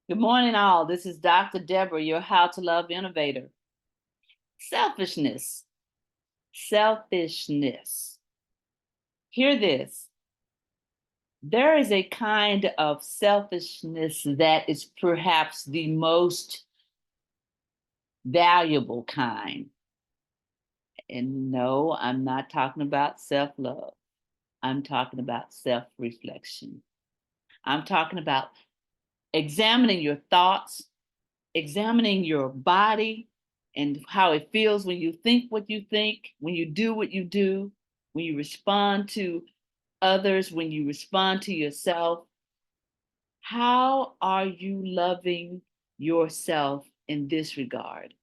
Good morning, all. This is Dr. Deborah, your How to Love Innovator. Selfishness. Selfishness. Hear this. There is a kind of selfishness that is perhaps the most valuable kind. And no, I'm not talking about self love. I'm talking about self reflection. I'm talking about examining your thoughts, examining your body and how it feels when you think what you think, when you do what you do, when you respond to others, when you respond to yourself. How are you loving yourself in this regard?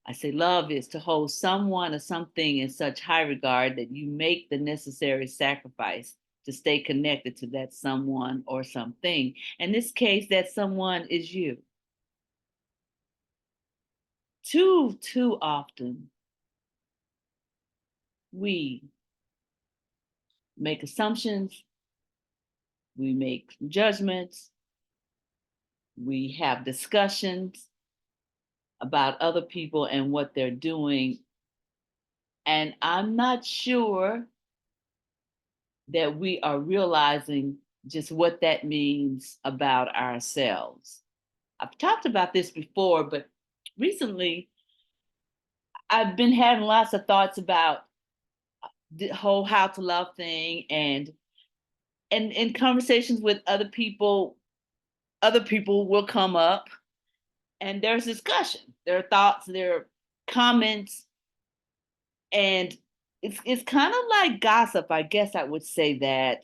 I say love is to hold someone or something in such high regard that you make the necessary sacrifice to stay connected to that someone or something. In this case, that someone is you. Too often we make assumptions, we make judgments, we have discussions about other people and what they're doing. And I'm not sure that we are realizing just what that means about ourselves. I've talked about this before, but recently I've been having lots of thoughts about the whole how to love thing and in conversations with other people will come up and there's discussion. There are thoughts, there are comments, and it's kind of like gossip, I guess I would say that.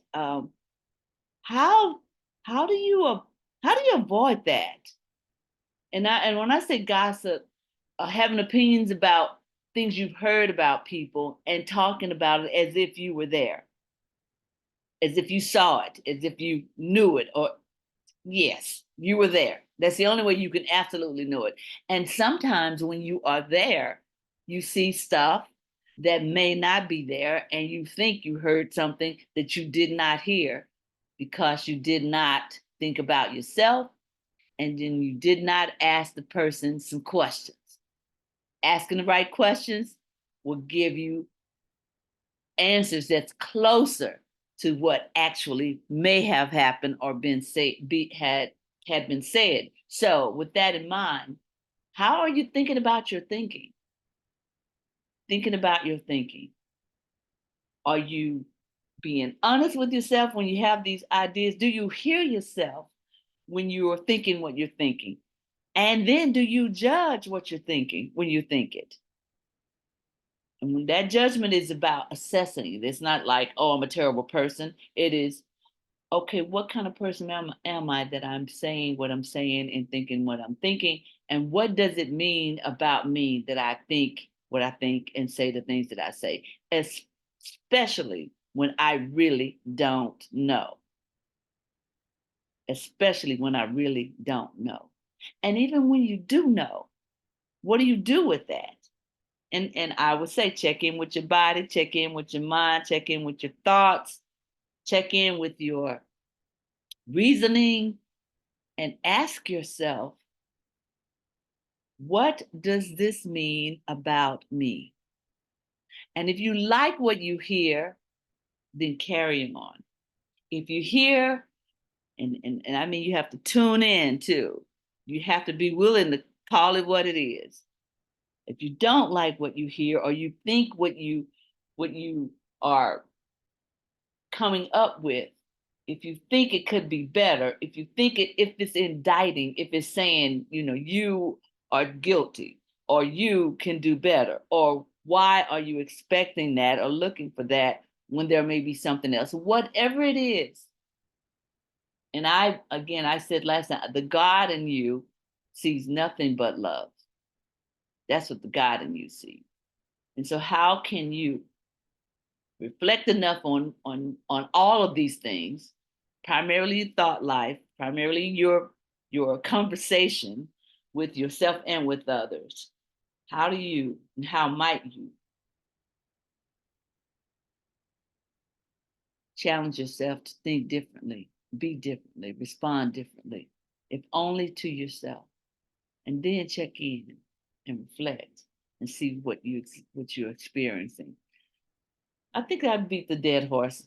How how do you how do you avoid that? And when I say gossip, having opinions about things you've heard about people and talking about it as if you were there, as if you saw it, as if you knew it, or yes, you were there. That's the only way you can absolutely know it. And sometimes when you are there, you see stuff that may not be there, and you think you heard something that you did not hear because you did not think about yourself and then you did not ask the person some questions. Asking the right questions will give you answers that's closer to what actually may have happened or been said had been said. So with that in mind, how are you thinking about your thinking? Thinking about your thinking. Are you being honest with yourself when you have these ideas? Do you hear yourself when you are thinking what you're thinking? And then do you judge what you're thinking when you think it? And when that judgment is about assessing it, it's not like, oh, I'm a terrible person. It is, okay, what kind of person am I that I'm saying what I'm saying and thinking what I'm thinking? And what does it mean about me that I think what I think and say the things that I say, especially when I really don't know, especially when I really don't know. And even when you do know, what do you do with that? And I would say check in with your body, check in with your mind, check in with your thoughts, check in with your reasoning, and ask yourself, what does this mean about me? And if you like what you hear, then carry on. If you hear, and I mean, you have to tune in too. You have to be willing to call it what it is. If you don't like what you hear, or you think what you are coming up with, if you think it could be better, if it's indicting, if it's saying, you are guilty, or you can do better, or why are you expecting that or looking for that when there may be something else, whatever it is. And I said last time, the God in you sees nothing but love. That's what the God in you sees. And so how can you reflect enough on all of these things, primarily your thought life, primarily your conversation with yourself and with others? How do you and how might you challenge yourself to think differently, be differently, respond differently, if only to yourself, and then check in and reflect and see what you're experiencing. I think I'd beat the dead horse.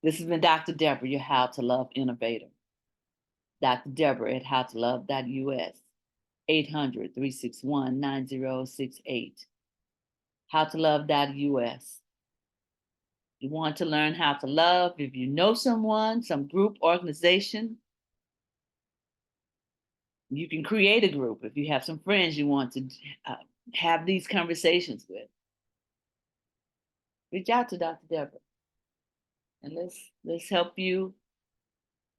This has been Dr. Deborah, your How to Love innovator. Dr. Deborah at howtolove.us, 800-361-9068. Howtolove.us. You want to learn how to love? If you know someone, some group, organization, you can create a group. If you have some friends you want to have these conversations with, reach out to Dr. Deborah and let's help you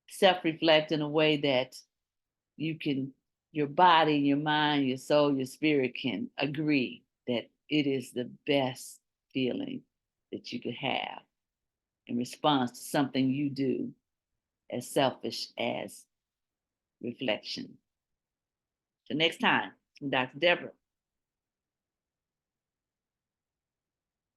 self-reflect in a way that you can, your body, your mind, your soul, your spirit can agree that it is the best feeling that you could have in response to something you do as selfish as reflection. Till next time, I'm Dr. Deborah.